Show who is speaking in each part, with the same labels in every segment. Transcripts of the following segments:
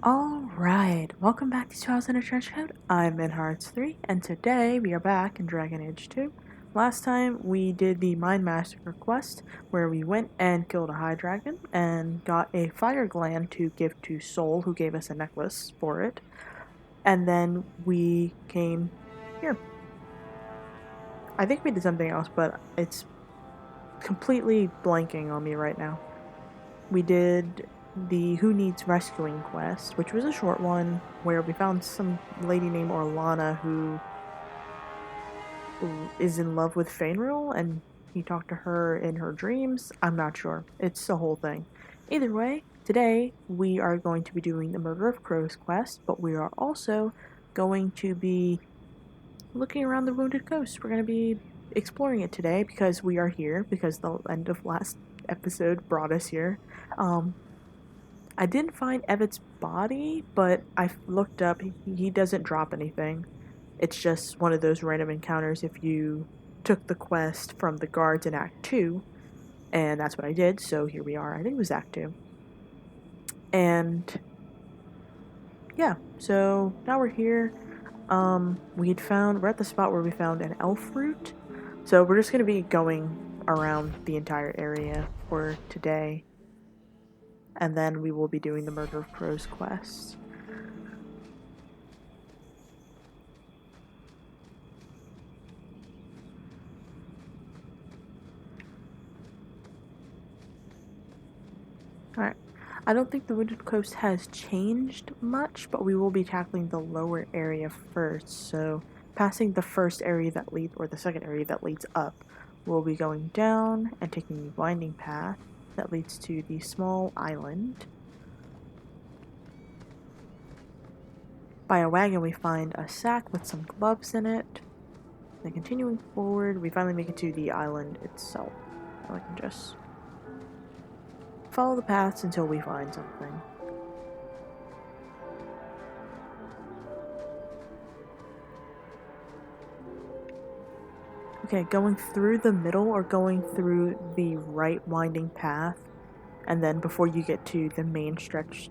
Speaker 1: Alright, welcome back to 2000 in a Trench Coat. I'm MinHearts3, and today we are back in Dragon Age 2. Last time we did the Mind Massacre quest, where we went and killed a High Dragon, and got a Fire Gland to give to Soul, who gave us a necklace for it. And then we came here. I think we did something else, but it's completely blanking on me right now. We did the Who Needs Rescuing quest, which was a short one, where we found some lady named Orlana who is in love with Fainril, and he talked to her in her dreams. I'm not sure. It's the whole thing. Either way, today we are going to be doing the Murder of Crows quest, but we are also going to be looking around the Wounded Coast. We're going to be exploring it today because we are here, because the end of last episode brought us here. I didn't find Evet's body, but I looked up. He doesn't drop anything. It's just one of those random encounters if you took the quest from the guards in Act 2. And that's what I did, so here we are. I think it was Act 2. And yeah, so now we're here. We're at the spot where we found an elf root. So we're just going to be going around the entire area for today. And then we will be doing the Murder of Crows quest. Alright. I don't think the Wounded Coast has changed much, but we will be tackling the lower area first. So, passing the first area that leads, or the second area that leads up, we'll be going down and taking the winding path that leads to the small island. By a wagon, we find a sack with some gloves in it. Then continuing forward, we finally make it to the island itself. So I can just follow the paths until we find something. Okay, going through the middle or going through the right winding path, and then before you get to the main stretched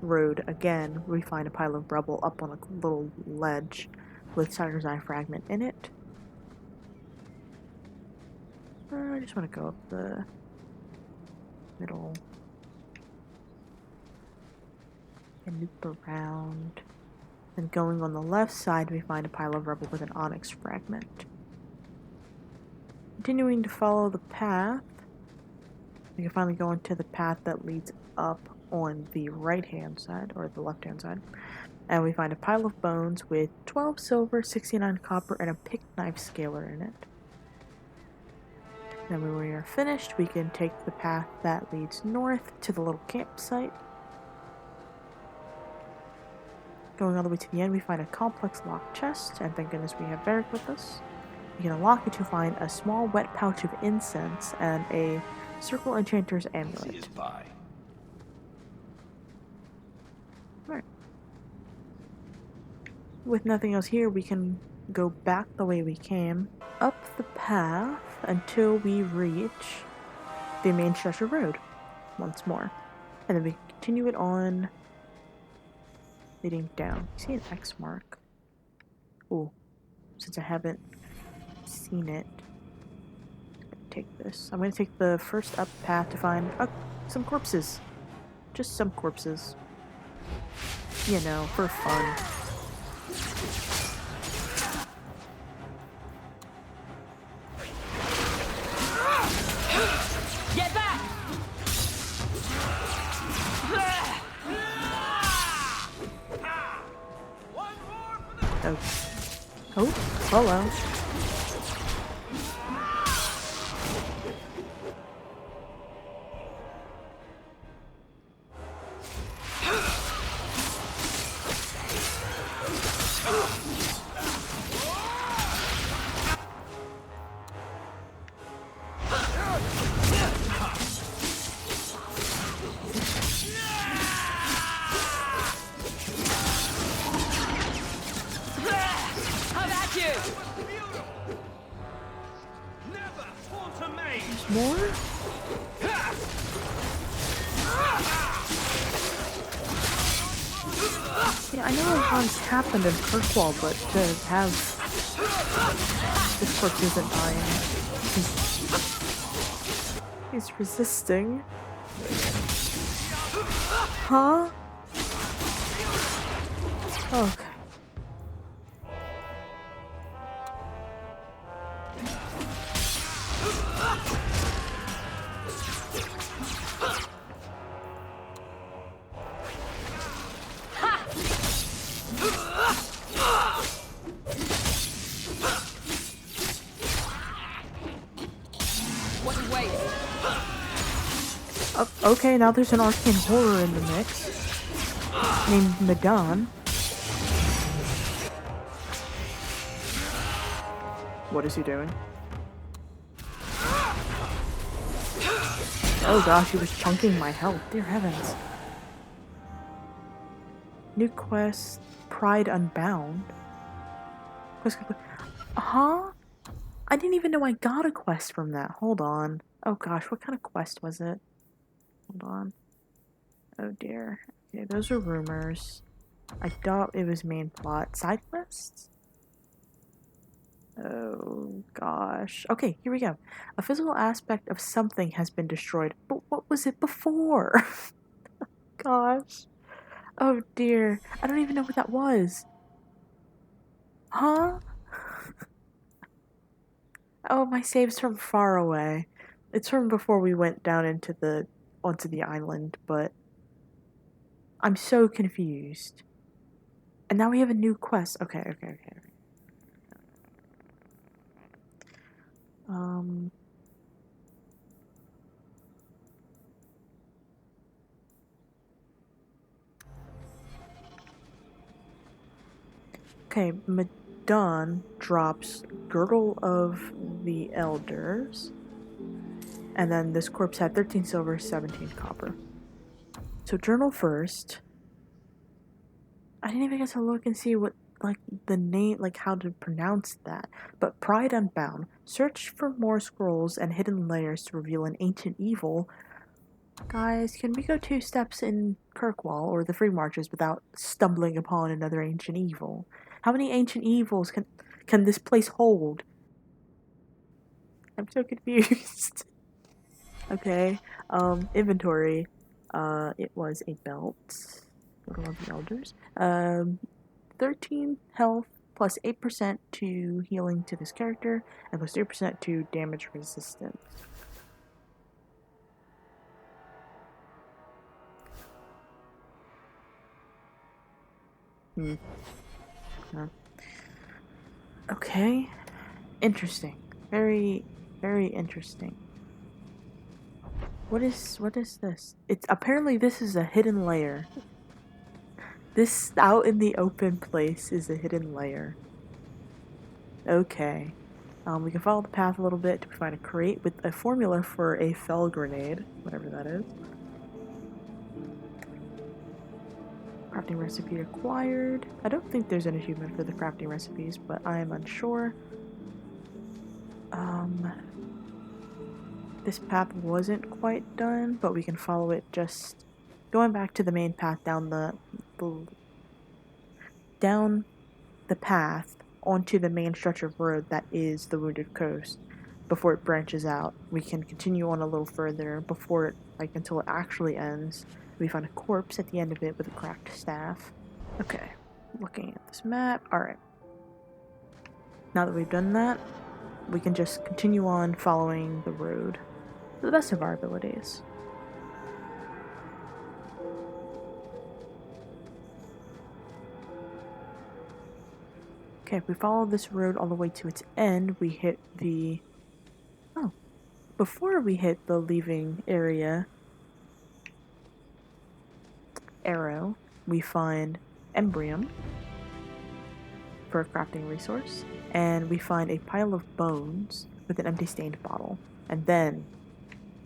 Speaker 1: road again, we find a pile of rubble up on a little ledge with Tiger's Eye fragment in it. I just want to go up the middle and loop around. Then going on the left side, we find a pile of rubble with an onyx fragment. Continuing to follow the path, we can finally go into the path that leads up on the right-hand side, or the left-hand side, and we find a pile of bones with 12 silver, 69 copper, and a pick knife scaler in it. Then when we are finished, we can take the path that leads north to the little campsite. Going all the way to the end, we find a complex locked chest, and thank goodness we have Varric with us. We can unlock it to find a small wet pouch of incense and a Circle Enchanter's amulet. Alright. With nothing else here, we can go back the way we came, up the path until we reach the main stretch of road once more. And then we continue it on, leading down. You see an X mark? Ooh, since I haven't seen it, take this. I'm going to take the first up path to find some corpses. Just some corpses. You know, for fun.
Speaker 2: Get back!
Speaker 1: Oh, hello.
Speaker 2: How about you?
Speaker 1: Yeah, I know it once happened in Kirkwall, but to have this corpse isn't dying. He's resisting. Huh? Okay. Okay, now there's an arcane horror in the mix named Madan. What is he doing? Oh gosh, he was chunking my health. Dear heavens. New quest, Pride Unbound. Quest complete. Huh? I didn't even know I got a quest from that. Hold on. Oh gosh, what kind of quest was it? Hold on. Oh dear. Okay, those are rumors. I thought it was main plot. Side quests? Oh gosh. Okay, here we go. A physical aspect of something has been destroyed. But what was it before? Gosh. Oh dear. I don't even know what that was. Huh? Oh, my save's from far away. It's from before we went down onto the island, but I'm so confused. And now we have a new quest. Okay. Um Okay, Madon drops Girdle of the Elders. And then this corpse had 13 silver, 17 copper. So journal first. I didn't even get to look and see what, like, the name, like, how to pronounce that. But Pride Unbound. Search for more scrolls and hidden layers to reveal an ancient evil. Guys, can we go 2 steps in Kirkwall or the Free Marches without stumbling upon another ancient evil? How many ancient evils can this place hold? I'm so confused. Okay, inventory. It was a belt. Girdle of the Elders. 13 health plus 8% to healing to this character, and plus 3% to damage resistance. Huh. Okay. Interesting. Very, very interesting. What is this? It's apparently this is a hidden layer. This out in the open place is a hidden layer. Okay. We can follow the path a little bit to find a crate with a formula for a fell grenade, whatever that is. Crafting recipe acquired. I don't think there's an achievement for the crafting recipes, but I am unsure. This path wasn't quite done, but we can follow it just going back to the main path down down the path onto the main stretch of road that is the Wounded Coast before it branches out. We can continue on a little further before it, like, until it actually ends. We find a corpse at the end of it with a cracked staff. Okay, looking at this map. Alright. Now that we've done that, we can just continue on following the road to the best of our abilities. Okay, if we follow this road all the way to its end, we hit the... Oh, before we hit the leaving area arrow, we find Embrium for a crafting resource, and we find a pile of bones with an empty stained bottle, and then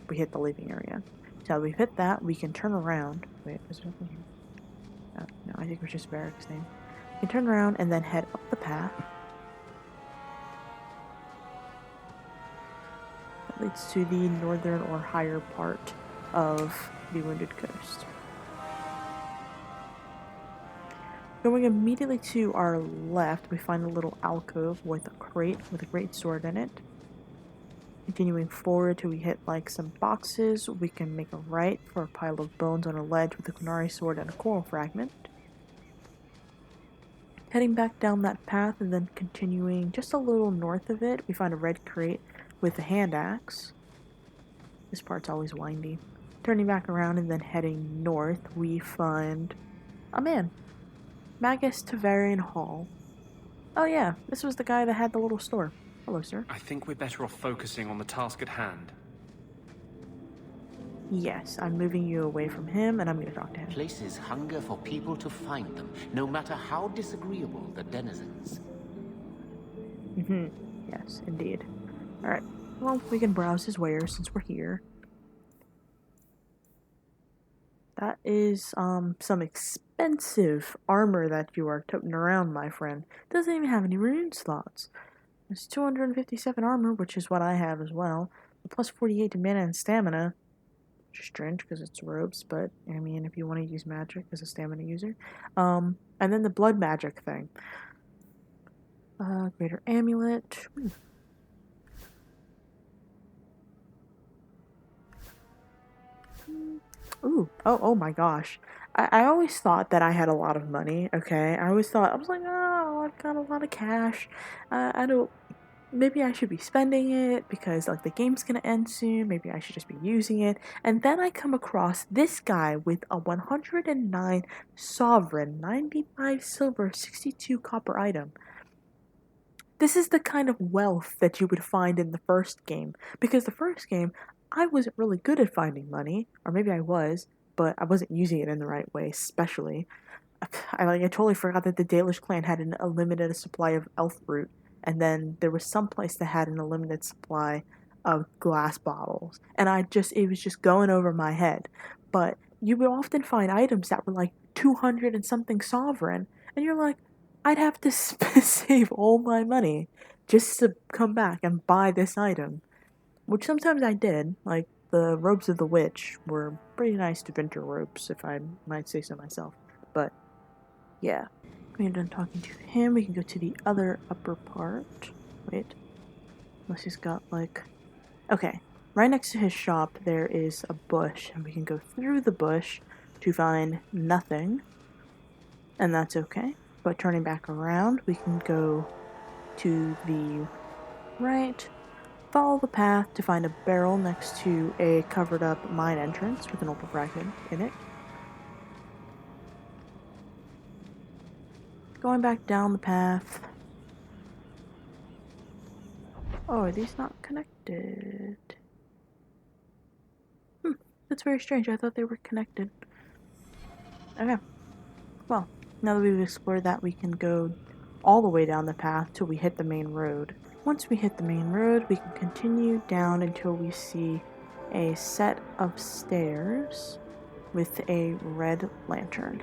Speaker 1: we hit the leaving area. So we've hit that, we can turn around. Wait, is there nothing here? Oh, no, I think it was just barracks name. We can turn around and then head up the path. That leads to the northern or higher part of the Wounded Coast. Going immediately to our left, we find a little alcove with a crate with a great sword in it. Continuing forward till we hit like some boxes, we can make a right for a pile of bones on a ledge with a Qunari sword and a coral fragment. Heading back down that path and then continuing just a little north of it, we find a red crate with a hand axe. This part's always windy. Turning back around and then heading north, we find a man. Magus Tavarian Hall. Oh yeah, this was the guy that had the little store. Hello, sir.
Speaker 2: I think we're better off focusing on the task at hand.
Speaker 1: Yes, I'm moving you away from him and I'm going to talk to him.
Speaker 3: Places hunger for people to find them, no matter how disagreeable the denizens.
Speaker 1: Yes, indeed. Alright, well, we can browse his wares since we're here. That is, some expensive armor that you are toting around, my friend. Doesn't even have any rune slots. It's 257 armor, which is what I have as well. Plus 48 to mana and stamina. Which is strange because it's robes, but I mean, if you want to use magic as a stamina user. And then the blood magic thing. Greater amulet. Ooh, oh my gosh. I always thought that I had a lot of money, okay? I was like, oh, I've got a lot of cash. I don't, maybe I should be spending it because, like, the game's gonna end soon. Maybe I should just be using it. And then I come across this guy with a 109 sovereign, 95 silver, 62 copper item. This is the kind of wealth that you would find in the first game. Because the first game, I wasn't really good at finding money, or maybe I was, but I wasn't using it in the right way, especially. I totally forgot that the Dalish clan had a limited supply of elf root, and then there was some place that had an unlimited supply of glass bottles, and it was just going over my head. But you would often find items that were like 200 and something sovereign, and you're like, I'd have to save all my money just to come back and buy this item. Which sometimes I did, like the robes of the witch were pretty nice Tevinter robes, if I might say so myself. But yeah, we're done talking to him. We can go to the other upper part. Wait, unless he's got like, okay, right next to his shop there is a bush, and we can go through the bush to find nothing, and that's okay. But turning back around, we can go to the right. Follow the path to find a barrel next to a covered up mine entrance with an opal fragment in it. Going back down the path. Oh, are these not connected? That's very strange. I thought they were connected. Okay. Well, now that we've explored that, we can go all the way down the path till we hit the main road. Once we hit the main road, we can continue down until we see a set of stairs with a red lantern.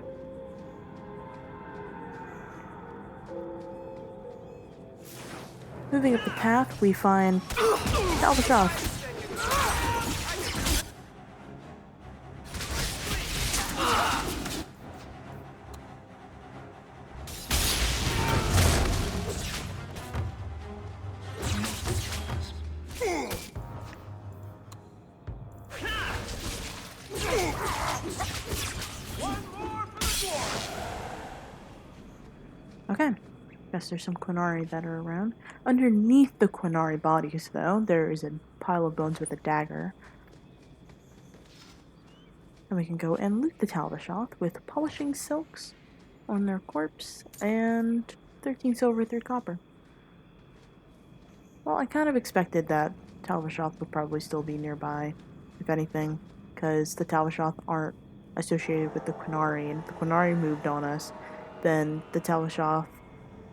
Speaker 1: Moving up the path, we find Talbashoth. Okay, guess there's some Qunari that are around. Underneath the Qunari bodies, though, there is a pile of bones with a dagger. And we can go and loot the Talbashoth with polishing silks on their corpse and 13 silver, 3 copper. Well, I kind of expected that Talbashoth would probably still be nearby, if anything, because the Talbashoth aren't associated with the Qunari, and if the Qunari moved on us, then the Talbashoth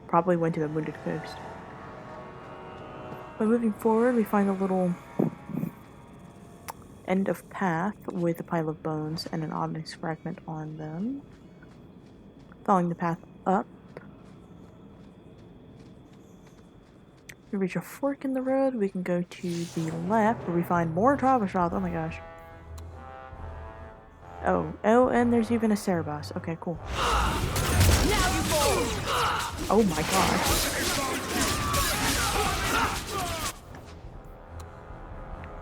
Speaker 1: probably went to the Wounded Coast. But moving forward, we find a little end of path with a pile of bones and an onyx fragment on them. Following the path up, we reach a fork in the road. We can go to the left where we find more Talbashoth. Oh my gosh. Oh, and there's even a Cerebos. Okay, cool. Oh my gosh.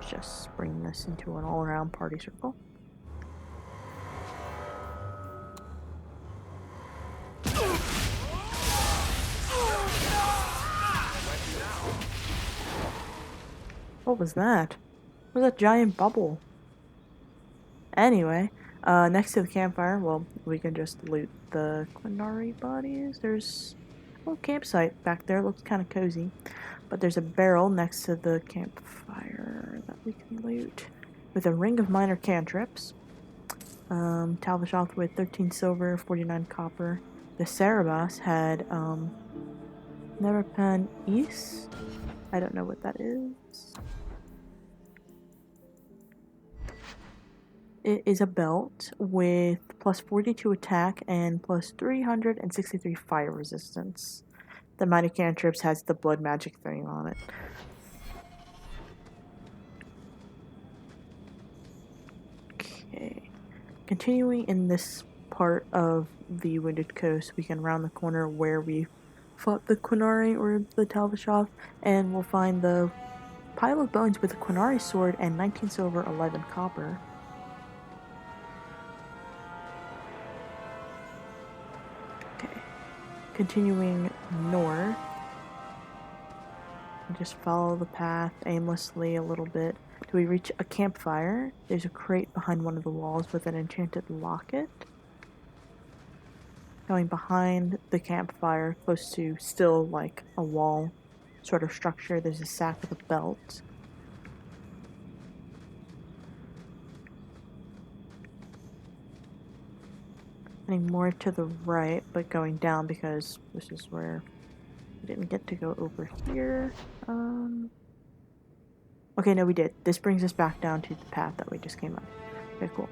Speaker 1: Just bring this into an all-around party circle. What was that? What was that giant bubble? Anyway, next to the campfire, well, we can just loot the Qunari bodies. There's a little campsite back there. Looks kind of cozy. But there's a barrel next to the campfire that we can loot. With a ring of minor cantrips. Talvishoth with 13 silver, 49 copper. The Cerebos had, Neverpan East? I don't know what that is. It is a belt with plus 42 attack and plus 363 fire resistance. The minor cantrips has the blood magic thing on it. Okay. Continuing in this part of the Wounded Coast, we can round the corner where we fought the Qunari or the Talvishoth, and we'll find the pile of bones with the Qunari sword and 19 silver, 11 copper. Okay. Continuing north, just follow the path aimlessly a little bit till we reach a campfire. There's a crate behind one of the walls with an enchanted locket. Going behind the campfire, close to still like a wall sort of structure, there's a sack with a belt. Heading more to the right, but going down because this is where we didn't get to go over here. Okay, no, we did. This brings us back down to the path that we just came up. Okay, cool.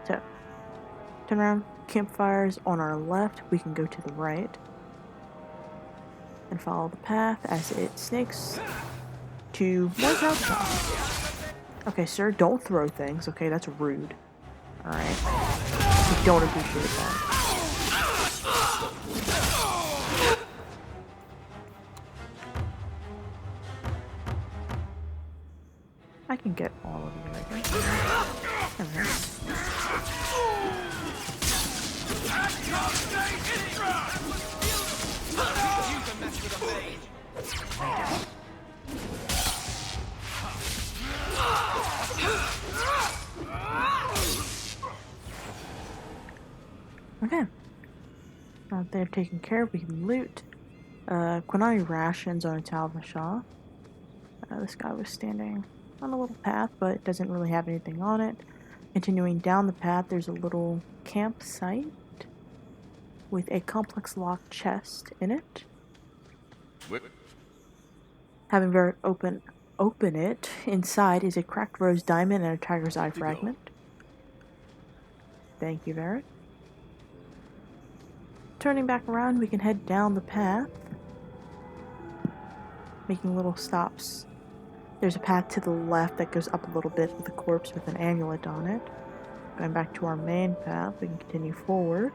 Speaker 1: So, turn around. Campfires on our left. We can go to the right. And follow the path as it snakes to more south. Okay, sir, don't throw things. Okay, that's rude. Alright. We don't appreciate that. I can get all of you, I guess. Alright. Okay. Out there taken care of, we can loot. Qunari rations on a Talvishoth. This guy was standing on a little path, but it doesn't really have anything on it. Continuing down the path, there's a little campsite with a complex locked chest in it.
Speaker 3: What?
Speaker 1: Having very open it, inside is a cracked rose diamond and a tiger's eye fragment. Thank you, Varric. Turning back around, we can head down the path, making little stops. There's a path to the left that goes up a little bit with a corpse with an amulet on it. Going back to our main path, we can continue forward.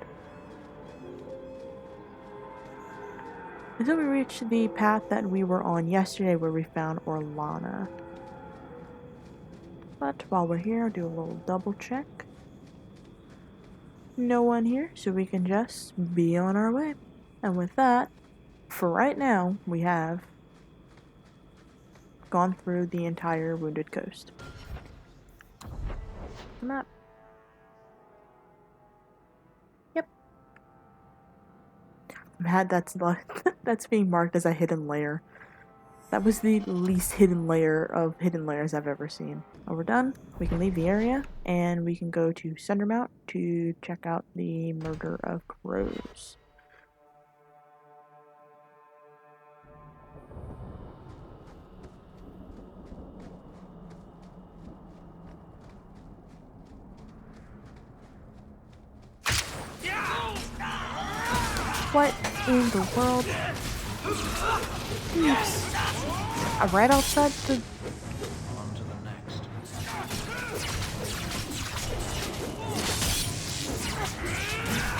Speaker 1: Until we reach the path that we were on yesterday where we found Orlana. But while we're here, I'll do a little double check. No one here, so we can just be on our way. And with that, for right now, we have gone through the entire Wounded Coast. Map. Yep. I'm mad that's being marked as a hidden layer. That was the least hidden layer of hidden layers I've ever seen. Well, we're done. We can leave the area, and we can go to Sundermount to check out the murder of crows. What in the world? Oops. Right outside the...
Speaker 3: On to the next.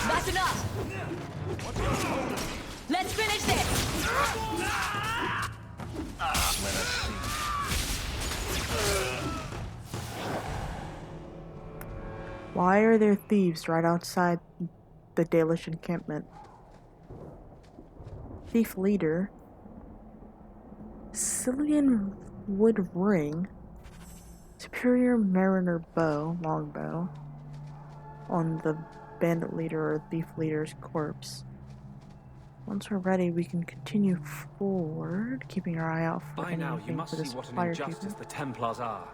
Speaker 4: That's up! Let's finish this!
Speaker 5: Let us see.
Speaker 1: Why are there thieves right outside the Dalish encampment? Thief leader. Cillian Wood Ring. Superior Mariner Bow, longbow. On the bandit leader or thief leader's corpse. Once we're ready, we can continue forward, keeping our eye out for
Speaker 2: By now, you
Speaker 1: anything
Speaker 2: must
Speaker 1: for the
Speaker 2: see what an
Speaker 1: supplier
Speaker 2: injustice
Speaker 1: treatment.
Speaker 2: the Templars are.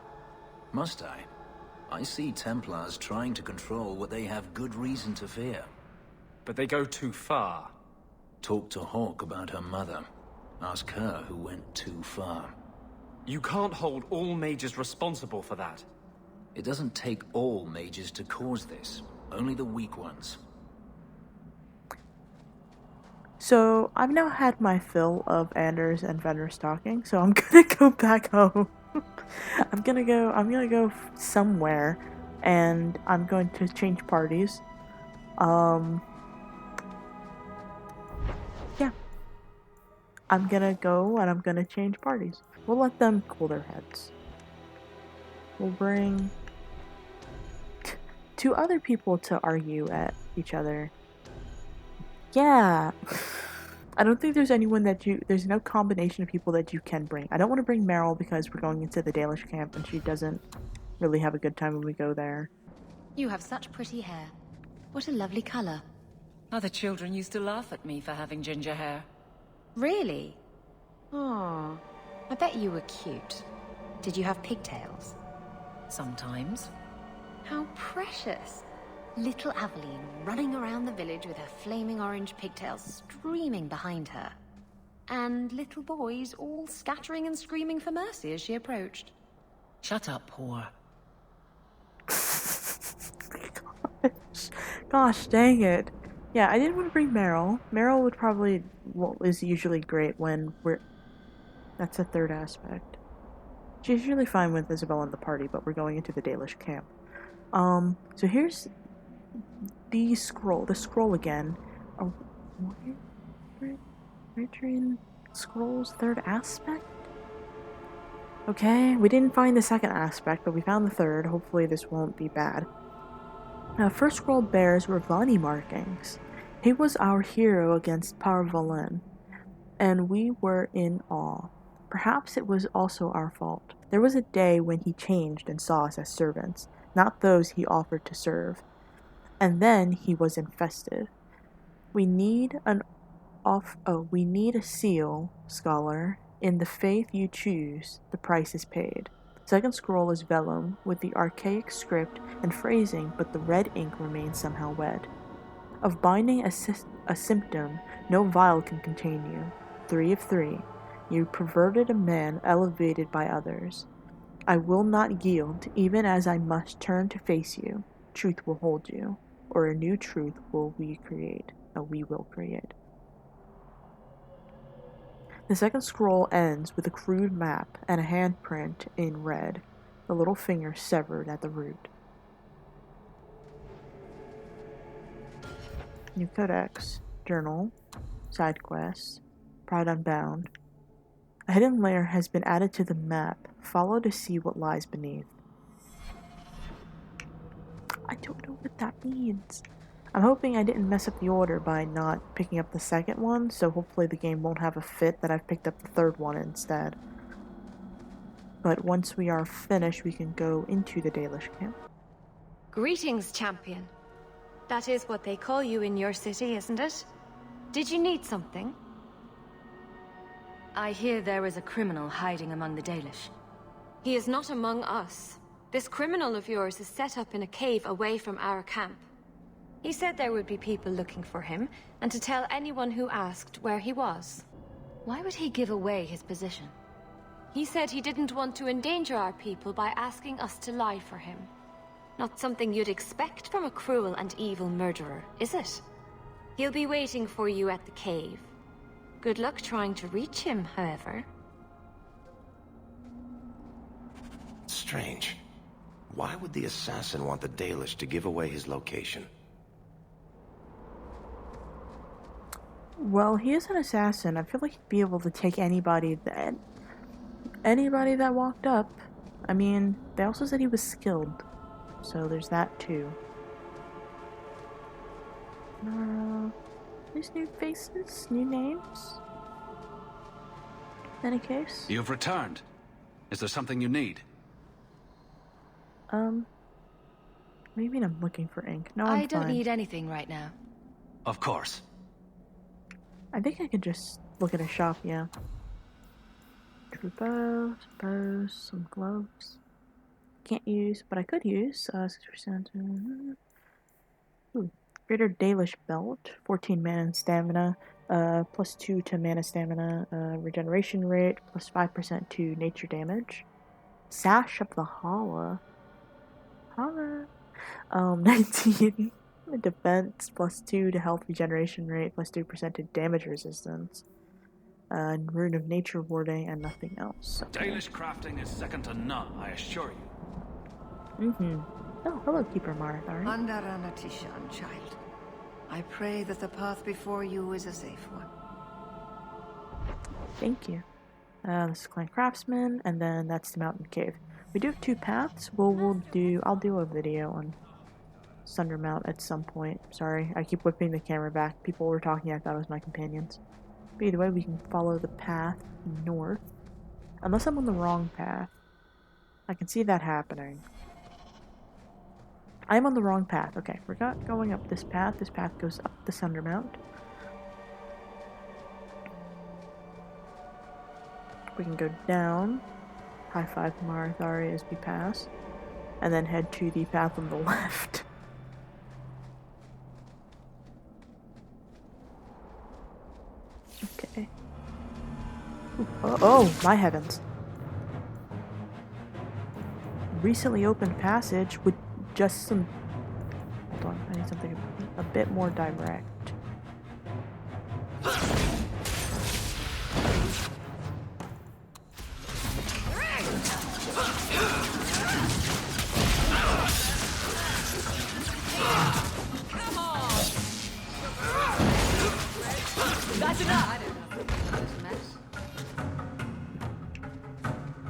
Speaker 5: Must I? I see Templars trying to control what they have good reason to fear.
Speaker 2: But they go too far.
Speaker 5: Talk to Hawke about her mother. Ask her who went too far.
Speaker 2: You can't hold all mages responsible for that.
Speaker 5: It doesn't take all mages to cause this. Only the weak ones.
Speaker 1: So, I've now had my fill of Anders and Vendor stalking, so I'm gonna go back home. I'm gonna go somewhere, and I'm going to change parties. Yeah. I'm gonna go and I'm gonna change parties. We'll let them cool their heads. We'll bring two other people to argue at each other. Yeah. I don't think there's anyone there's no combination of people that you can bring. I don't want to bring Meryl because we're going into the Dalish camp and she doesn't really have a good time when we go there.
Speaker 4: You have such pretty hair. What a lovely color.
Speaker 6: Other children used to laugh at me for having ginger hair.
Speaker 4: Really? Oh, I bet you were cute. Did you have pigtails?
Speaker 6: Sometimes.
Speaker 4: How precious. Little Aveline running around the village with her flaming orange pigtails streaming behind her. And little boys all scattering and screaming for mercy as she approached.
Speaker 6: Shut up, whore.
Speaker 1: Gosh, dang it. Yeah, I didn't want to bring Meryl. Meryl would probably, is usually great when that's a third aspect. She's usually fine with Isabel in the party, but we're going into the Dalish camp. So here's the scroll again. Oh, Ritrian Scrolls third aspect? Okay, we didn't find the second aspect, but we found the third. Hopefully this won't be bad. Now, first scroll bears Ravani markings. He was our hero against Parvalen, and we were in awe. Perhaps it was also our fault. There was a day when he changed and saw us as servants, not those he offered to serve. And then he was infested. We need a seal, scholar. In the faith you choose, the price is paid. Second scroll is vellum, with the archaic script and phrasing, but the red ink remains somehow wet. Of binding a symptom, no vial can contain you. 3 of 3. You perverted a man elevated by others. I will not yield, even as I must turn to face you. Truth will hold you, or a new truth we will create. The second scroll ends with a crude map and a handprint in red, the little finger severed at the root. New Codex, Journal, Side Quests, Pride Unbound. A hidden layer has been added to the map. Follow to see what lies beneath. I don't know what that means. I'm hoping I didn't mess up the order by not picking up the second one, so hopefully the game won't have a fit that I've picked up the third one instead. But once we are finished, we can go into the Dalish camp.
Speaker 7: Greetings, champion. That is what they call you in your city, isn't it? Did you need something?
Speaker 4: I hear there is a criminal hiding among the Dalish.
Speaker 7: He is not among us. This criminal of yours is set up in a cave away from our camp. He said there would be people looking for him, and to tell anyone who asked where he was.
Speaker 4: Why would he give away his position?
Speaker 7: He said he didn't want to endanger our people by asking us to lie for him. Not something you'd expect from a cruel and evil murderer, is it? He'll be waiting for you at the cave. Good luck trying to reach him, however.
Speaker 8: Strange. Why would the assassin want the Dalish to give away his location?
Speaker 1: Well, he is an assassin. I feel like he'd be able to take anybody that walked up. I mean, they also said he was skilled, so there's that too. There's new faces, new names. In any case,
Speaker 8: You've returned. Is there something you need?
Speaker 1: maybe I'm looking for ink. No, I'm
Speaker 6: I don't
Speaker 1: fine.
Speaker 6: need anything right now.
Speaker 8: Of course.
Speaker 1: I think I could just look at a shop, yeah. Bows, some gloves. Can't use, but I could use. 6%. Ooh. Greater Dalish Belt, 14 mana and stamina, +2 to mana stamina, regeneration rate, +5% to nature damage. Sash of the Hala. 19 defense, +2 to health regeneration rate, +2% to damage resistance. And Rune of Nature warding, and nothing else. Okay.
Speaker 8: Dalish crafting is second to none, I assure you.
Speaker 1: Oh, hello, Keeper Marathari.
Speaker 9: Andarana Tishan, child. I pray that the path before you is a safe one.
Speaker 1: Thank you. This is Clan Craftsman, and then that's the Mountain Cave. We do have 2 paths. I'll do a video on Sundermount at some point. Sorry, I keep whipping the camera back. People were talking, I thought it was my companions. But either way, we can follow the path north. Unless I'm on the wrong path. I can see that happening. I'm on the wrong path. Okay, we're not going up this path. This path goes up the Sundermount. We can go down. High five Marathari as we pass. And then head to the path on the left. Okay. Oh, my heavens. Recently opened passage with just some... Hold on, I need something a bit more direct.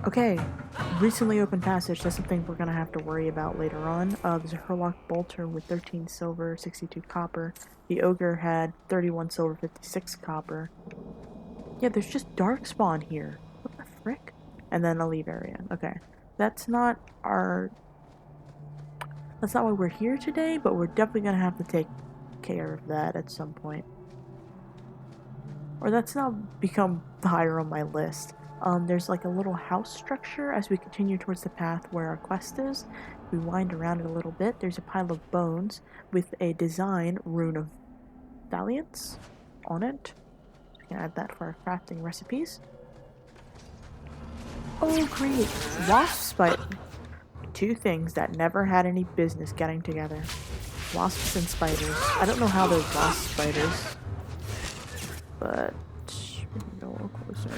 Speaker 1: Okay, recently opened passage. That's something we're gonna have to worry about later on. There's a Herlock Bolter with 13 silver, 62 copper. The Ogre had 31 silver, 56 copper. Yeah, there's just Darkspawn here. What the frick? And then a leave area. Okay, that's not why we're here today, but we're definitely gonna have to take care of that at some point. Or that's now become higher on my list. There's like a little house structure as we continue towards the path where our quest is. We wind around it a little bit. There's a pile of bones with a design Rune of Valiance on it. So we can add that for our crafting recipes. Oh great! Wasp spider. 2 things that never had any business getting together. Wasps and spiders. I don't know how they're wasp spiders. But we can go a little closer.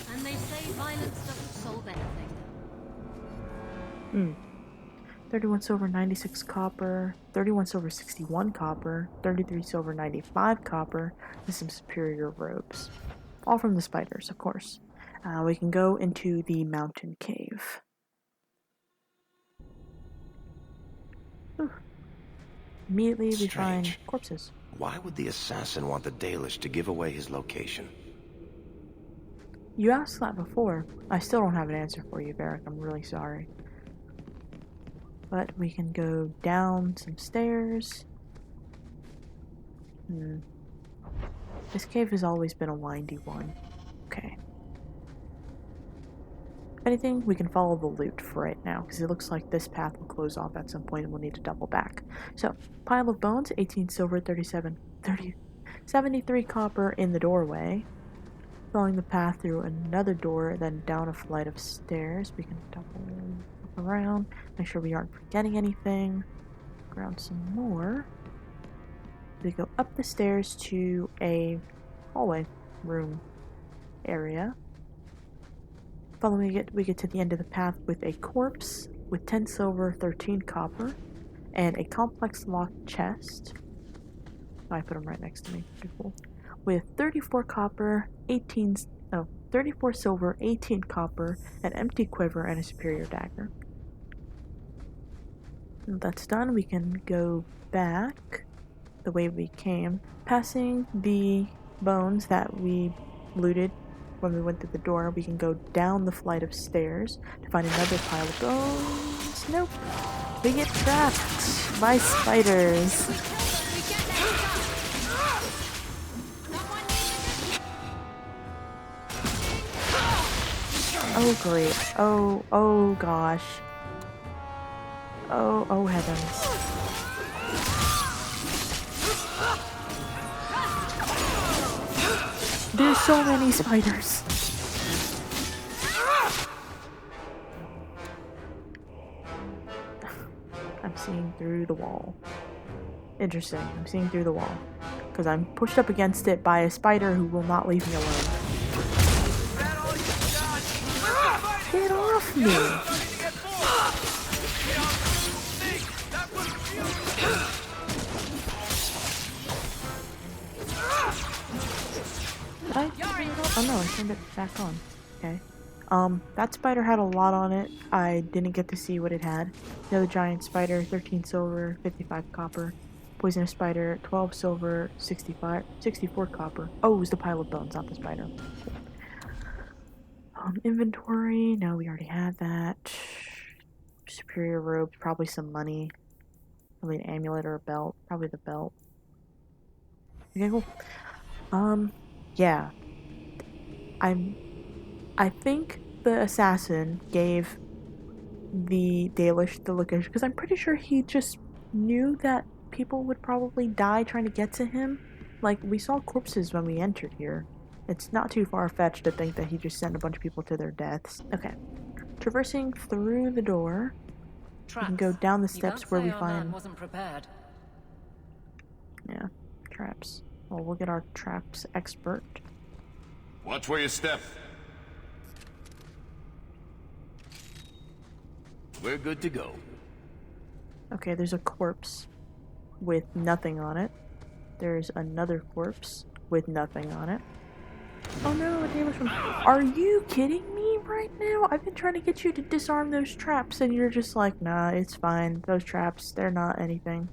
Speaker 4: And they say violence doesn't solve anything.
Speaker 1: 31 silver, 96 copper, 31 silver, 61 copper, 33 silver, 95 copper, and some superior robes. All from the spiders, of course. We can go into the mountain cave. Ooh. Immediately we find
Speaker 10: Strange.
Speaker 1: corpses.
Speaker 10: Why would the assassin want the Dalish to give away his location?
Speaker 1: You asked that before. I still don't have an answer for you, Varric. I'm really sorry. But we can go down some stairs. This cave has always been a windy one. Okay. If anything, we can follow the loot for right now, because it looks like this path will close off at some point and we'll need to double back. So, pile of bones, 18 silver, 73 copper in the doorway. Following the path through another door, then down a flight of stairs. We can double look around, make sure we aren't forgetting anything. Ground some more. We go up the stairs to a hallway. room area. Following it, we get to the end of the path with a corpse with 10 silver, 13 copper, and a complex locked chest. I put them right next to me. Pretty cool. With 34 copper, 34 silver, 18 copper, an empty quiver, and a superior dagger. When that's done, we can go back the way we came, passing the bones that we looted when we went through the door. We can go down the flight of stairs to find another pile of bones. Nope. We get trapped by spiders. Oh great. Oh gosh. Oh heavens. There's so many spiders. I'm seeing through the wall. Interesting. I'm seeing through the wall. Because I'm pushed up against it by a spider who will not leave me alone. Get off me! Did I turn it off? Oh no, I turned it back on. Okay. That spider had a lot on it. I didn't get to see what it had. The other giant spider, 13 silver, 55 copper. Poisonous spider, 12 silver, 64 copper. Oh, it was the pile of bones, not the spider. Inventory, no, we already had that. Superior robes, probably some money. Probably an amulet or a belt. Probably the belt. Okay, cool. Yeah. I think the assassin gave the Dalish the location because I'm pretty sure he just knew that people would probably die trying to get to him. Like, we saw corpses when we entered here. It's not too far-fetched to think that he just sent a bunch of people to their deaths. Okay. Traversing through the door, we can go down the steps where we find...
Speaker 6: wasn't prepared.
Speaker 1: Yeah, traps. Well, we'll get our traps expert.
Speaker 11: Watch where you step. We're good to go.
Speaker 1: Okay, there's a corpse with nothing on it. There's another corpse with nothing on it. Oh no, Dalish one. Are you kidding me right now? I've been trying to get you to disarm those traps and you're just like, nah, it's fine. Those traps, they're not anything.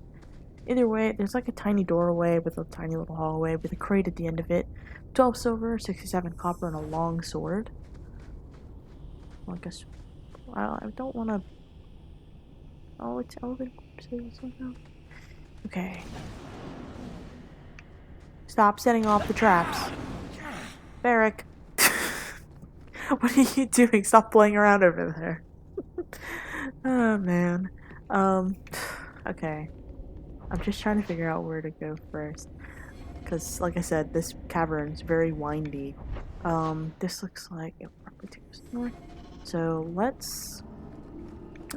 Speaker 1: Either way, there's like a tiny doorway with a tiny little hallway with a crate at the end of it. 12 silver, 67 copper, and a long sword. Well, I guess... I don't want to... Oh, it's elven corpses. Oh no. Okay. Stop setting off the traps. Barrick. What are you doing? Stop playing around over there. Oh man. Okay. I'm just trying to figure out where to go first. Because, like I said, this cavern's very windy. This looks like it probably takes us north. So let's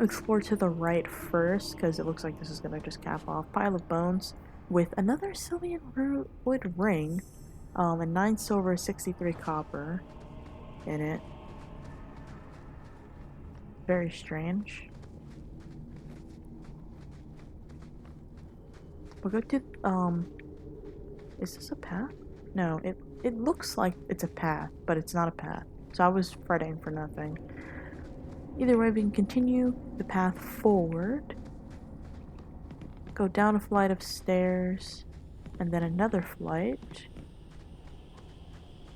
Speaker 1: explore to the right first, because it looks like this is gonna just cap off. Pile of bones with another Sylvian wood ring, and 9 silver, 63 copper in it. Very strange. We'll go to, is this a path? No, it looks like it's a path, but it's not a path. So I was fretting for nothing. Either way, we can continue the path forward. Go down a flight of stairs, and then another flight,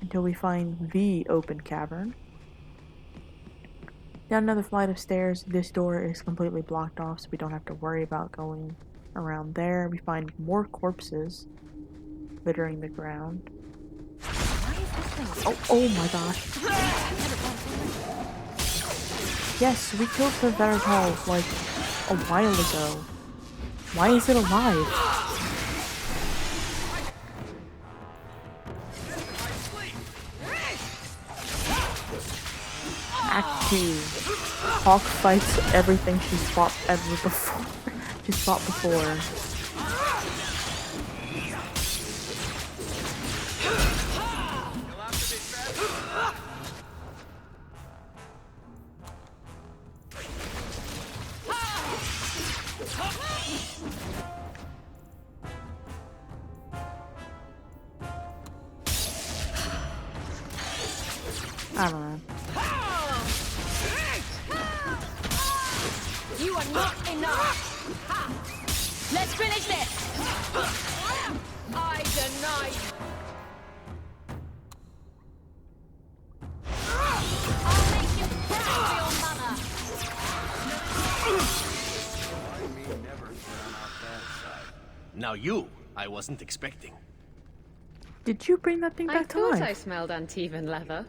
Speaker 1: until we find the open cavern. Down another flight of stairs. This door is completely blocked off, so we don't have to worry about going around there. We find more corpses littering the ground. Oh my gosh. Yes, we killed the Veritol like a while ago. Why is it alive? Act 2. Hawk fights everything she's fought ever before. She's fought before. I don't know.
Speaker 7: You are not enough! Let's finish this! I deny you! I'll make you proud for your mother!
Speaker 12: Now you, I wasn't expecting.
Speaker 1: Did you bring that thing back to life?
Speaker 13: I smelled uneven leather.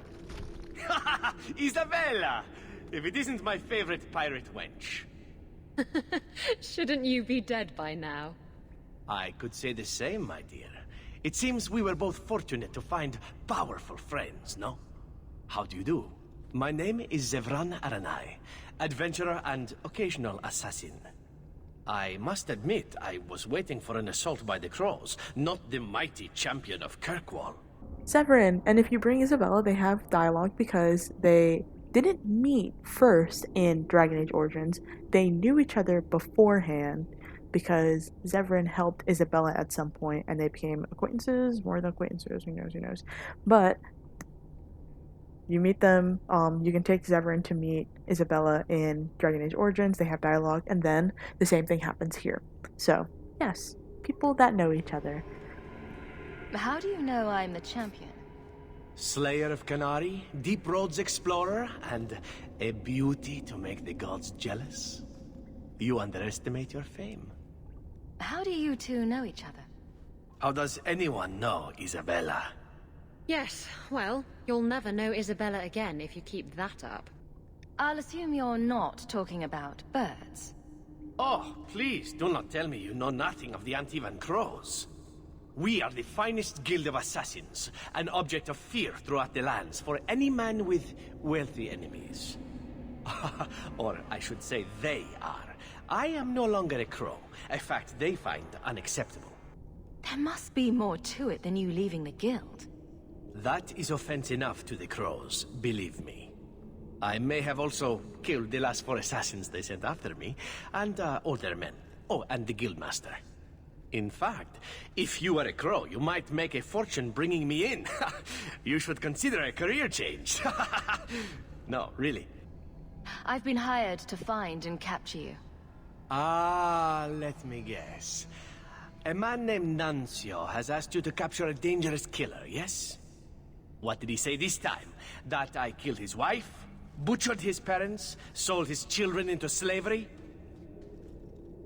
Speaker 12: Isabella! If it isn't my favorite pirate wench.
Speaker 13: Shouldn't you be dead by now?
Speaker 12: I could say the same, my dear. It seems we were both fortunate to find powerful friends, no? How do you do? My name is Zevran Aranai, adventurer and occasional assassin. I must admit, I was waiting for an assault by the Crows, not the mighty champion of Kirkwall.
Speaker 1: Severin, and if you bring Isabella, they have dialogue because they didn't meet first in Dragon Age Origins. They knew each other beforehand because Severin helped Isabella at some point and they became acquaintances, more than acquaintances, who knows. But you meet them, you can take Severin to meet Isabella in Dragon Age Origins, they have dialogue, and then the same thing happens here. So, yes, people that know each other.
Speaker 14: How do you know I'm the champion?
Speaker 12: Slayer of Canary, Deep Roads Explorer, and a beauty to make the gods jealous? You underestimate your fame.
Speaker 14: How do you two know each other?
Speaker 12: How does anyone know Isabella?
Speaker 13: Yes, well, you'll never know Isabella again if you keep that up.
Speaker 14: I'll assume you're not talking about birds.
Speaker 12: Oh, please, do not tell me you know nothing of the Antivan Crows. We are the finest guild of assassins, an object of fear throughout the lands for any man with wealthy enemies. Or I should say they are. I am no longer a crow, a fact they find unacceptable.
Speaker 14: There must be more to it than you leaving the guild.
Speaker 12: That is offense enough to the Crows, believe me. I may have also killed the last 4 assassins they sent after me, and older men. Oh, and the guildmaster. In fact, if you were a crow, you might make a fortune bringing me in. You should consider a career change. No, really.
Speaker 14: I've been hired to find and capture you.
Speaker 12: Ah, let me guess. A man named Nuncio has asked you to capture a dangerous killer, yes? What did he say this time? That I killed his wife? Butchered his parents? Sold his children into slavery?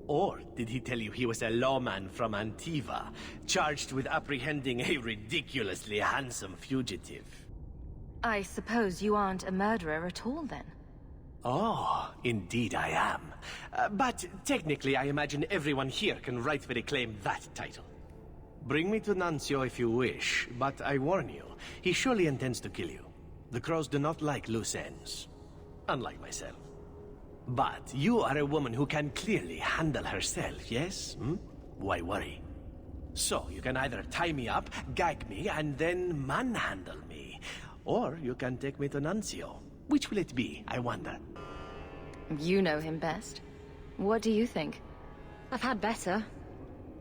Speaker 12: Or did he tell you he was a lawman from Antiva, charged with apprehending a ridiculously handsome fugitive?
Speaker 14: I suppose you aren't a murderer at all, then?
Speaker 12: Oh, indeed I am. But technically I imagine everyone here can rightfully claim that title. Bring me to Nuncio if you wish, but I warn you, he surely intends to kill you. The Crows do not like loose ends. Unlike myself. But you are a woman who can clearly handle herself, yes? Why worry? So, you can either tie me up, gag me, and then manhandle me. Or you can take me to Nuncio. Which will it be, I wonder?
Speaker 14: You know him best. What do you think?
Speaker 13: I've had better.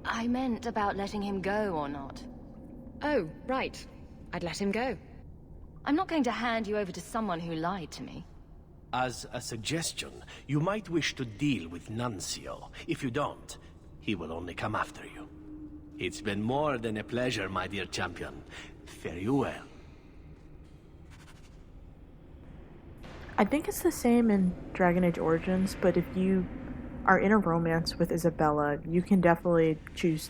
Speaker 14: I meant about letting him go or not.
Speaker 13: Oh, right. I'd let him go.
Speaker 14: I'm not going to hand you over to someone who lied to me.
Speaker 12: As a suggestion, you might wish to deal with Nuncio. If you don't, he will only come after you. It's been more than a pleasure, my dear champion. Fare you well.
Speaker 1: I think it's the same in Dragon Age Origins, but if you are in a romance with Isabella, you can definitely choose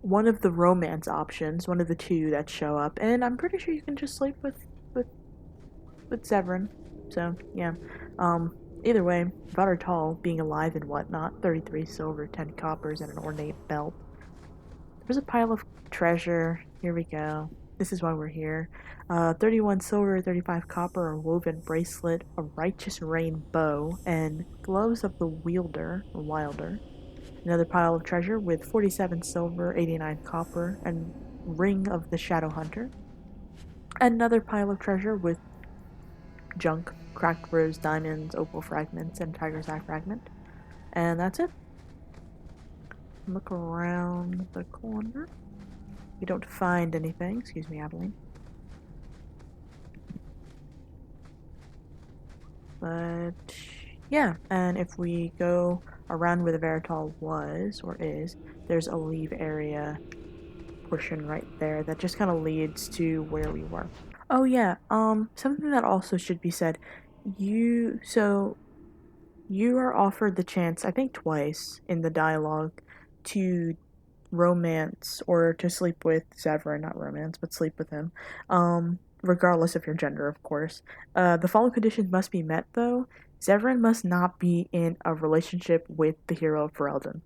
Speaker 1: one of the romance options, one of the 2 that show up, and I'm pretty sure you can just sleep with Severin. So yeah. Either way, Vadar Tall being alive and whatnot, 33 silver, 10 coppers, and an ornate belt. There's a pile of treasure. Here we go. This is why we're here. 31 silver, 35 copper, a woven bracelet, a righteous rain bow, and gloves of the wielder, or wilder. Another pile of treasure with 47 silver, 89 copper, and ring of the shadow hunter. Another pile of treasure with junk, cracked rose diamonds, opal fragments, and tiger's eye fragment. And that's it. Look around the corner. we don't find anything. Excuse me, Aveline. But yeah, and if we go around where the Veritol was or is, there's a leave area portion right there that just kind of leads to where we were. Oh yeah, something that also should be said. You are offered the chance, I think twice in the dialogue, to romance or to sleep with Zevran, not romance, but sleep with him. Regardless of your gender, of course. The following conditions must be met though. Zevran must not be in a relationship with the hero of Ferelden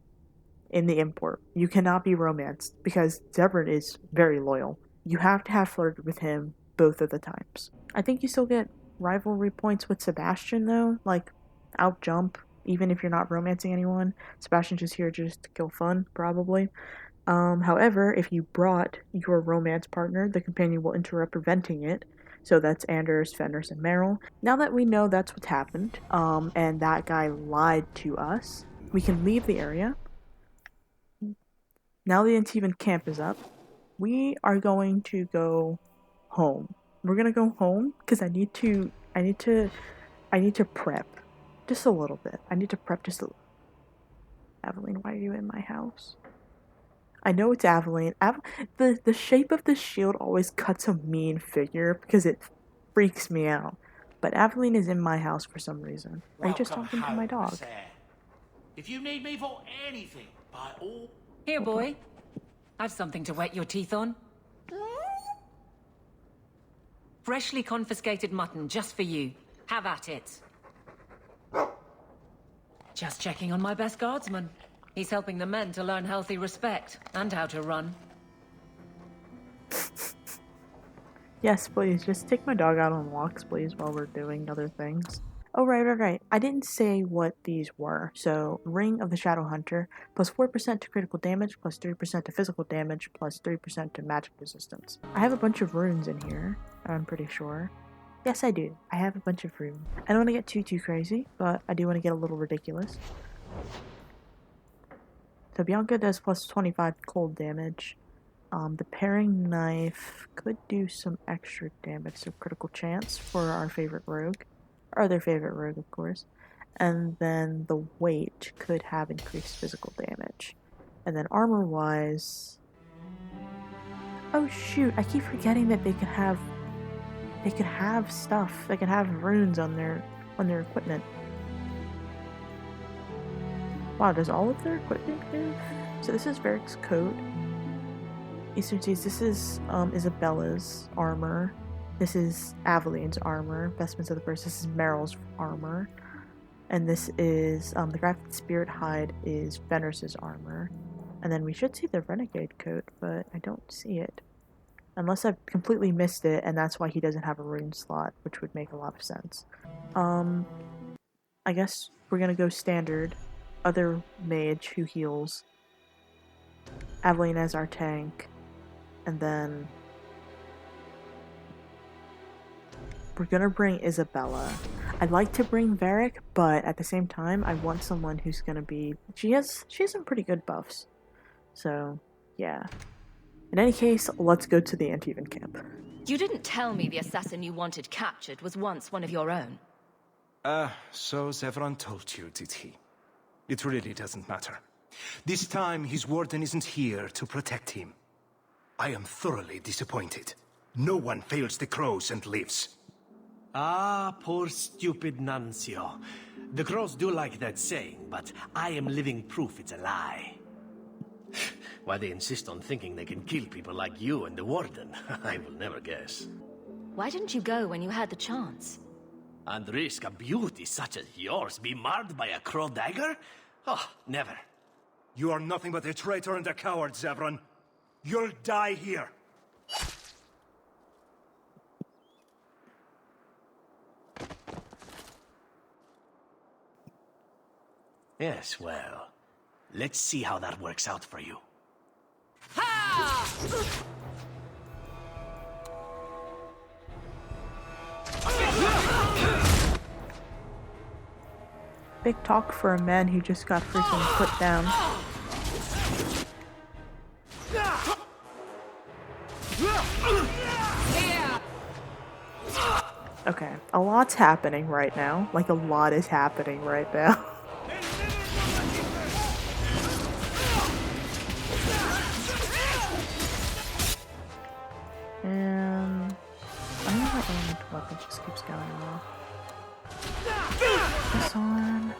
Speaker 1: in the import. You cannot be romanced because Zevran is very loyal. You have to have flirted with him both of the times. I think you still get rivalry points with Sebastian though, like out jump, even if you're not romancing anyone. Sebastian's just here just to kill fun, probably. However, if you brought your romance partner, the companion will interrupt preventing it. So that's Anders, Fenris, and Meryl. Now that we know that's what's happened, and that guy lied to us, we can leave the area. Now the Antivan camp is up. We are going to go home. We're gonna go home because I need to prep just a little bit. I need to prep just a little. Aveline, why are you in my house? I know it's Aveline. The shape of the shield always cuts a mean figure because it freaks me out. But Aveline is in my house for some reason. Are you just talking to my dog?
Speaker 3: If you need me for anything, by all...
Speaker 6: Here, boy. I've something to wet your teeth on. Freshly confiscated mutton just for you. Have at it. Just checking on my best guardsman. He's helping the men to learn healthy respect and how to run.
Speaker 1: Yes, please. Just take my dog out on walks, please, while we're doing other things. Oh, right. I didn't say what these were. So, Ring of the Shadow Hunter, plus 4% to critical damage, plus 3% to physical damage, plus 3% to magic resistance. I have a bunch of runes in here, I'm pretty sure. Yes, I do. I have a bunch of runes. I don't want to get too crazy, but I do want to get a little ridiculous. So Bianca does plus 25 cold damage. The paring knife could do some extra damage, so critical chance for our favorite rogue. Our other favorite rogue, of course. And then the weight could have increased physical damage. And then armor-wise... Oh shoot, I keep forgetting that they could have stuff. They could have runes on their equipment. Wow, does all of their equipment give? So this is Varric's coat. Eastern Seas, this is Isabella's armor. This is Aveline's armor. Vestments of the First, this is Meryl's armor. And this is, the Crafted Spirit Hide is Fenris's armor. And then we should see the Renegade coat, but I don't see it. Unless I've completely missed it, and that's why he doesn't have a rune slot, which would make a lot of sense. I guess we're gonna go standard. Other mage who heals. Aveline as our tank. And then we're gonna bring Isabella. I'd like to bring Varric, but at the same time, I want someone who's gonna be... She has some pretty good buffs. So, yeah. In any case, let's go to the Antivan camp.
Speaker 14: You didn't tell me the assassin you wanted captured was once one of your own.
Speaker 15: So Zevran told you, did he? It really doesn't matter. This time, his warden isn't here to protect him. I am thoroughly disappointed. No one fails the crows and lives.
Speaker 12: Ah, poor stupid Nuncio. The crows do like that saying, but I am living proof it's a lie. Why they insist on thinking they can kill people like you and the warden, I will never guess.
Speaker 14: Why didn't you go when you had the chance?
Speaker 12: And risk a beauty such as yours be marred by a crow dagger? Oh, never.
Speaker 15: You are nothing but a traitor and a coward, Zevran. You'll die here.
Speaker 12: Yes, well, let's see how that works out for you.
Speaker 1: Big talk for a man who just got freaking put down. Okay, a lot's happening right now. Like, a lot is happening right now. And I don't know my elemental weapon just keeps going off. This on.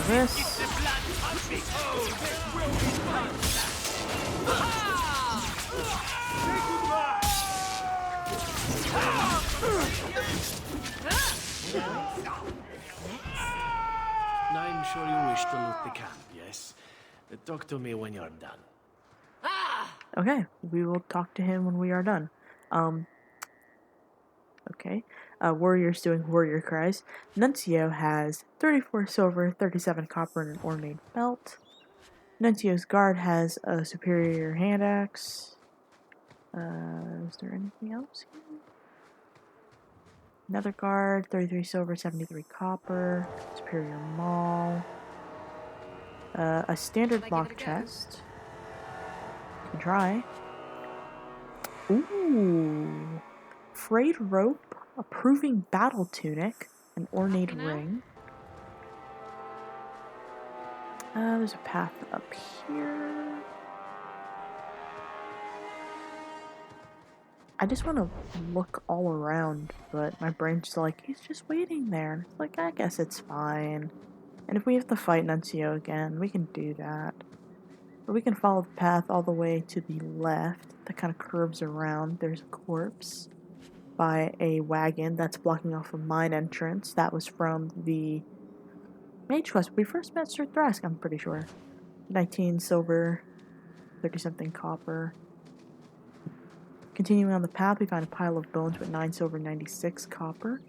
Speaker 1: This.
Speaker 12: I'm sure you wish to loot the camp, yes? Talk to me when you're done.
Speaker 1: Okay, we will talk to him when we are done. Okay. Warrior's doing warrior cries. Nuncio has 34 silver, 37 copper, and an ornate belt. Nuncio's guard has a superior hand axe. Is there anything else here? Another guard, 33 silver, 73 copper, superior maul. A standard block chest. Can try. Ooh. Frayed rope, a proving battle tunic, an ornate ring. There's a path up here. I just want to look all around, but my brain's just like, he's just waiting there. And it's like, I guess it's fine. And if we have to fight Nuncio again, we can do that. Or we can follow the path all the way to the left that kind of curves around. There's a corpse by a wagon that's blocking off a mine entrance. That was from the Mage Quest. We first met Sir Thrask, I'm pretty sure. 19 silver, 30 something copper. Continuing on the path, we find a pile of bones with 9 silver, 96 copper.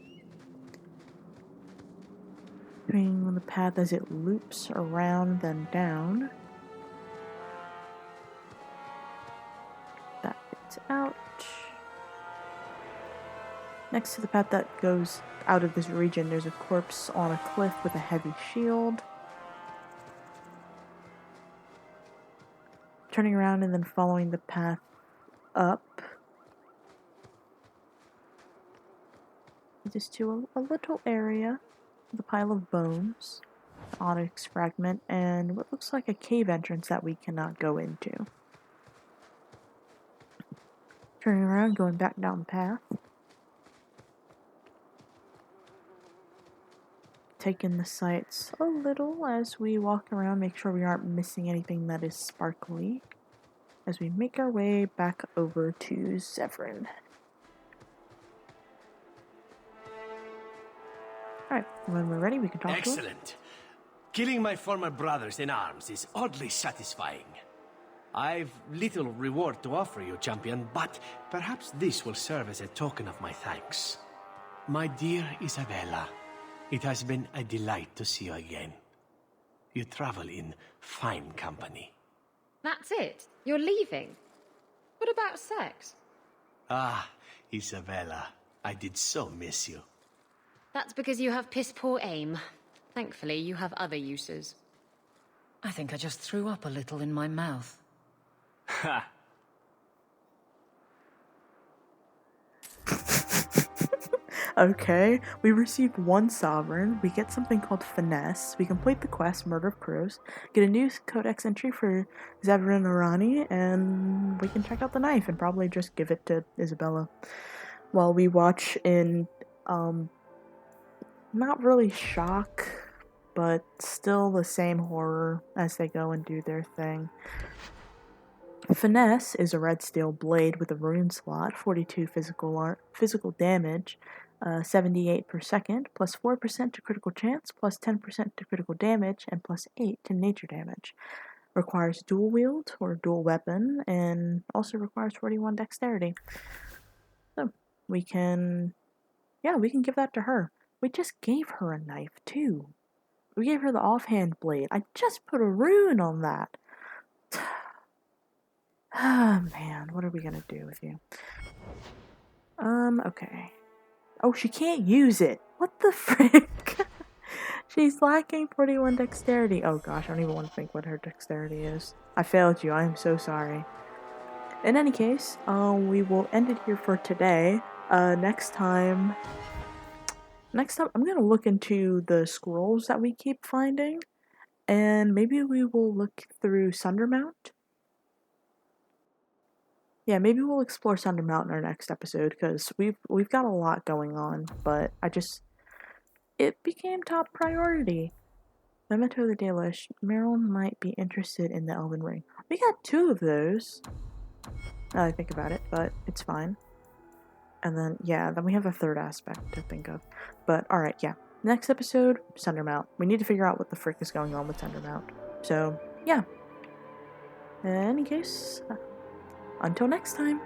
Speaker 1: Continuing on the path as it loops around, then down. That fits out. Next to the path that goes out of this region, there's a corpse on a cliff with a heavy shield. Turning around and then following the path up. Just to a little area with a pile of bones, an onyx fragment, and what looks like a cave entrance that we cannot go into. Turning around, going back down the path. Taking the sights a little as we walk around, make sure we aren't missing anything that is sparkly, as we make our way back over to Zevran. Alright, when we're ready, we can talk to him.
Speaker 12: Excellent. Killing my former brothers in arms is oddly satisfying. I've little reward to offer you, champion, but perhaps this will serve as a token of my thanks. My dear Isabella, it has been a delight to see you again. You travel in fine company.
Speaker 13: That's it? You're leaving? What about sex?
Speaker 12: Ah, Isabella, I did so miss you.
Speaker 13: That's because you have piss-poor aim. Thankfully, you have other uses.
Speaker 6: I think I just threw up a little in my mouth.
Speaker 2: Ha!
Speaker 1: Okay, we received 1 sovereign, we get something called Finesse, we complete the quest, Murder of Crows, get a new codex entry for Zevran Arani, and we can check out the knife and probably just give it to Isabella. While we watch in, not really shock, but still the same horror as they go and do their thing. Finesse is a red steel blade with a rune slot, 42 physical damage, 78 per second, plus 4% to critical chance, plus 10% to critical damage, and plus 8 to nature damage. Requires dual wield or dual weapon, and also requires 41 dexterity. So we can give that to her. We just gave her a knife too. We gave her the offhand blade. I just put a rune on that. Ah, man, what are we gonna do with you? Okay. Oh, she can't use it. What the frick? She's lacking 41 dexterity. Oh gosh, I don't even want to think what her dexterity is. I failed you. I am so sorry. In any case, we will end it here for today. Next time I'm gonna look into the scrolls that we keep finding, and maybe we will look through Sundermount. Yeah, maybe we'll explore Sundermount in our next episode, because we've got a lot going on, but it became top priority. Memento of the Dalish. Meryl might be interested in the Elven Ring. We got 2 of those. Now I think about it, but it's fine. And then, yeah, then we have a third aspect to think of. But, alright, yeah. Next episode, Sundermount. We need to figure out what the frick is going on with Sundermount. So, yeah. In any case, until next time.